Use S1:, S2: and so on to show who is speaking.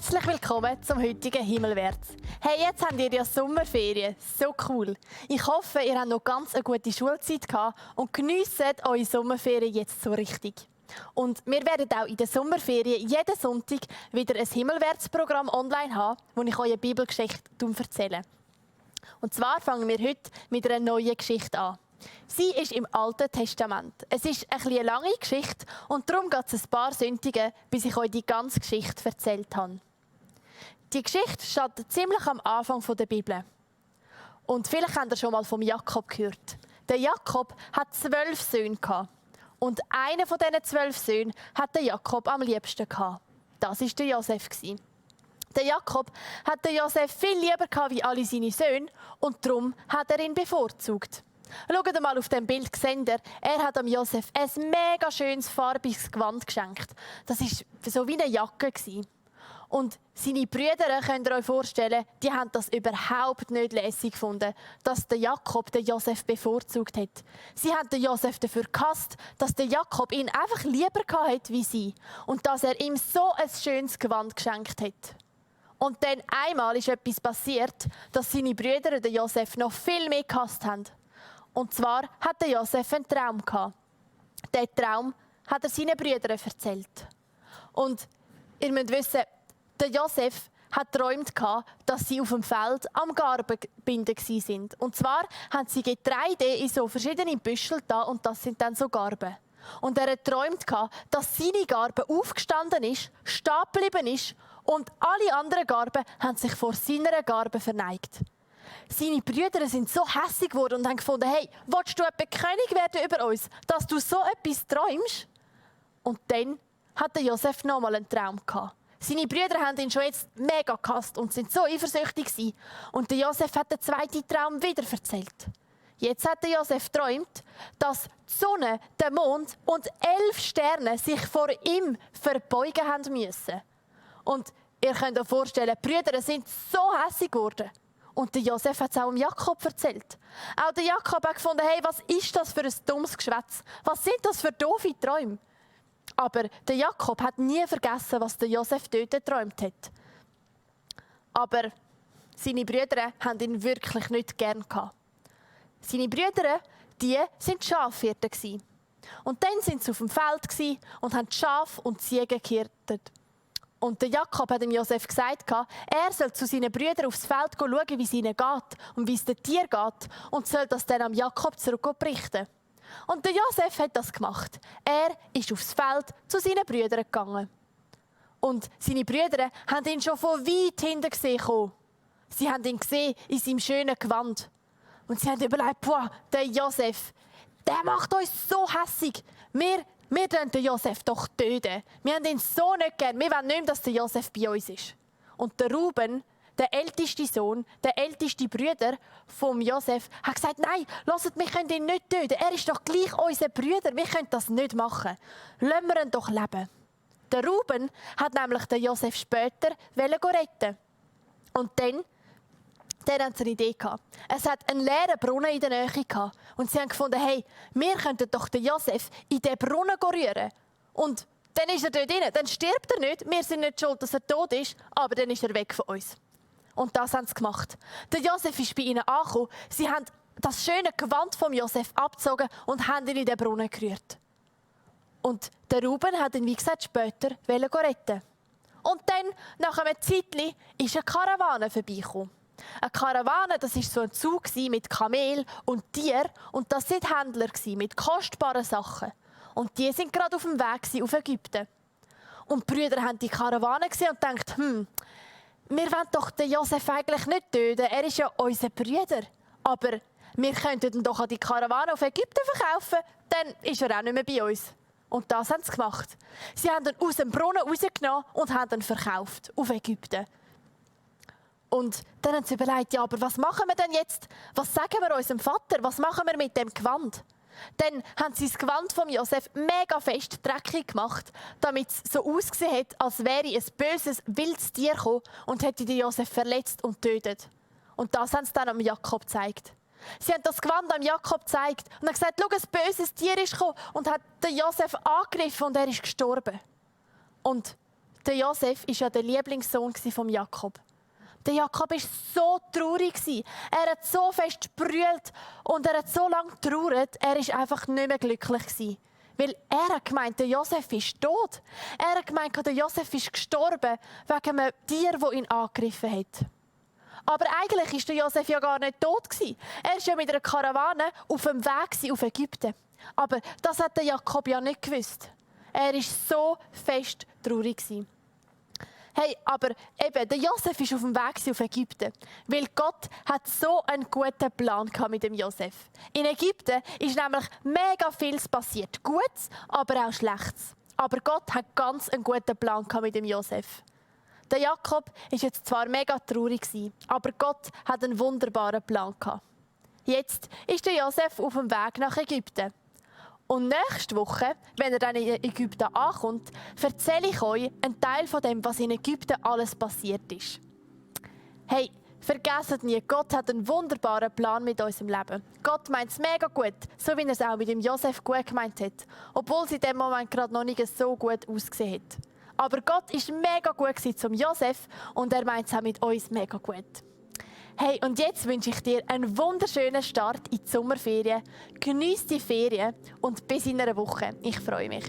S1: Herzlich willkommen zum heutigen Himmelwärts. Hey, jetzt habt ihr ja Sommerferien. So cool. Ich hoffe, ihr habt noch ganz eine gute Schulzeit gehabt und geniesst eure Sommerferien jetzt so richtig. Und wir werden auch in der Sommerferien jeden Sonntag wieder ein Himmelwärtsprogramm online haben, wo ich euch eine Bibelgeschichte erzähle. Und zwar fangen wir heute mit einer neuen Geschichte an. Sie ist im Alten Testament. Es ist eine lange Geschichte und darum geht es ein paar Sündige, bis ich euch die ganze Geschichte erzählt habe. Die Geschichte steht ziemlich am Anfang der Bibel. Und vielleicht habt ihr schon mal vom Jakob gehört. Der Jakob hat 12 Söhne gehabt. Und einer von diesen 12 Söhnen hat der Jakob am liebsten gehabt. Das war der Josef. Der Jakob hat den Josef viel lieber gehabt wie alle seine Söhne und darum hat er ihn bevorzugt. Schaut mal auf dem Bild, er hat dem Josef ein mega schönes farbiges Gewand geschenkt. Das war so wie eine Jacke. Und seine Brüder, könnt ihr euch vorstellen, die haben das überhaupt nicht lässig gefunden, dass der Jakob den Josef bevorzugt hat. Sie haben den Josef dafür gehasst, dass der Jakob ihn einfach lieber hat wie sie und dass er ihm so ein schönes Gewand geschenkt hat. Und dann einmal ist etwas passiert, dass seine Brüder den Josef noch viel mehr gehasst haben. Und zwar hat der Josef einen Traum gehabt. Diesen Traum hat er seinen Brüdern erzählt. Und ihr müsst wissen, der Josef hat geträumt, dass sie auf dem Feld am Garben gebunden waren. Und zwar haben sie Getreide in so verschiedene Büschel da und das sind dann so Garben. Und er hat geträumt, dass seine Garbe aufgestanden ist, stehen geblieben ist und alle anderen Garben haben sich vor seiner Garbe verneigt. Seine Brüder sind so hässig geworden und haben gefunden, hey, willst du etwa König werden über uns, dass du so etwas träumst? Und dann hat der Josef nochmal einen Traum gehabt. Seine Brüder haben ihn schon jetzt mega gehasst und sind so eifersüchtig gewesen. Und der Josef hat den zweiten Traum wieder erzählt. Jetzt hat der Josef geträumt, dass die Sonne, der Mond und 11 Sterne sich vor ihm verbeugen haben müssen. Und ihr könnt euch vorstellen, die Brüder sind so hässig geworden. Und der Josef hat es auch dem Jakob erzählt. Auch der Jakob hat gefunden, hey, was ist das für ein dummes Geschwätz? Was sind das für doofe Träume? Aber der Jakob hat nie vergessen, was der Josef dort geträumt hat. Aber seine Brüder haben ihn wirklich nicht gern gehabt. Seine Brüder, die waren Schafhirten. Und dann waren sie auf dem Feld und haben Schafe und Ziegen gehirtet. Und der Jakob hat dem Josef gesagt, er soll zu seinen Brüdern aufs Feld schauen, wie es ihnen geht und wie es den Tieren geht und soll das dann am Jakob zurückberichten. Und der Josef hat das gemacht. Er ist aufs Feld zu seinen Brüdern gegangen. Und seine Brüder haben ihn schon von weit hinten gesehen. Sie haben ihn gesehen in seinem schönen Gewand. Und sie haben überlegt, boah, der Josef, der macht uns so hässig. Wir töten den Josef doch töten. Wir haben ihn so nicht gern. Wir wollen nicht, dass der Josef bei uns ist. Und der Ruben, der älteste Sohn, der älteste Bruder vom Josef, hat gesagt, nein, hört, wir können ihn nicht töten. Er ist doch gleich unser Bruder. Wir können das nicht machen. Lassen wir ihn doch leben. Der Ruben hat nämlich den Josef später retten. Und dann haben sie eine Idee gehabt. Es hat einen leeren Brunnen in der Nähe gehabt. Und sie haben gefunden, hey, wir könnten doch den Josef in diesen Brunnen rühren. Und dann ist er dort drin. Dann stirbt er nicht. Wir sind nicht schuld, dass er tot ist, aber dann ist er weg von uns. Und das haben sie gemacht. Der Josef ist bei ihnen angekommen. Sie haben das schöne Gewand vom Josef abgezogen und haben ihn in den Brunnen gerührt. Und der Ruben hat ihn, wie gesagt, später retten. Und dann, nach einem Zeitchen, ist eine Karawane vorbeigekommen. Eine Karawane, das war so ein Zug mit Kamel und Tier. Und das waren Händler mit kostbaren Sachen. Und die sind gerade auf dem Weg auf Ägypten. Und die Brüder haben die Karawane gesehen und gedacht, wir wollen doch den Josef eigentlich nicht töten. Er ist ja unser Bruder. Aber wir könnten ihn doch an die Karawane auf Ägypten verkaufen. Dann ist er auch nicht mehr bei uns. Und das haben sie gemacht. Sie haben ihn aus dem Brunnen rausgenommen und haben ihn verkauft auf Ägypten. Und dann haben sie überlegt, ja, aber was machen wir denn jetzt? Was sagen wir unserem Vater? Was machen wir mit dem Gewand? Dann haben sie das Gewand von Josef mega fest dreckig gemacht, damit es so ausgesehen hat, als wäre ein böses, wildes Tier gekommen und hätte den Josef verletzt und tötet. Und das haben sie dann am Jakob gezeigt. Sie haben das Gewand am Jakob gezeigt und haben gesagt, schau, ein böses Tier ist gekommen und hat den Josef angegriffen und er ist gestorben. Und Der Josef war ja der Lieblingssohn von Jakob. Der Jakob war so traurig. Er hat so fest gebrüllt und er hat so lange getrauert, er war einfach nicht mehr glücklich. Weil er hat gemeint, der Josef ist tot. Er hat gemeint, der Josef ist gestorben wegen einem Tier, das ihn angegriffen hat. Aber eigentlich war der Josef ja gar nicht tot. Er war ja mit einer Karawane auf dem Weg auf Ägypten. Aber das hat der Jakob ja nicht gewusst. Er war so fest traurig. Hey, aber eben, der Josef ist auf dem Weg auf Ägypten, weil Gott hat so einen guten Plan mit dem Josef. In Ägypten ist nämlich mega vieles passiert, Gutes, aber auch Schlechtes. Aber Gott hat ganz einen guten Plan mit dem Josef. Der Jakob ist jetzt zwar mega traurig, aber Gott hat einen wunderbaren Plan gehabt. Jetzt ist der Josef auf dem Weg nach Ägypten. Und nächste Woche, wenn er dann in Ägypten ankommt, erzähle ich euch einen Teil von dem, was in Ägypten alles passiert ist. Hey, vergesst nie, Gott hat einen wunderbaren Plan mit unserem Leben. Gott meint es mega gut, so wie er es auch mit dem Josef gut gemeint hat, obwohl es in dem Moment gerade noch nicht so gut ausgesehen hat. Aber Gott war mega gut zum Josef und er meint es auch mit uns mega gut. Hey, und jetzt wünsche ich dir einen wunderschönen Start in die Sommerferien. Geniess die Ferien und bis in einer Woche. Ich freue mich.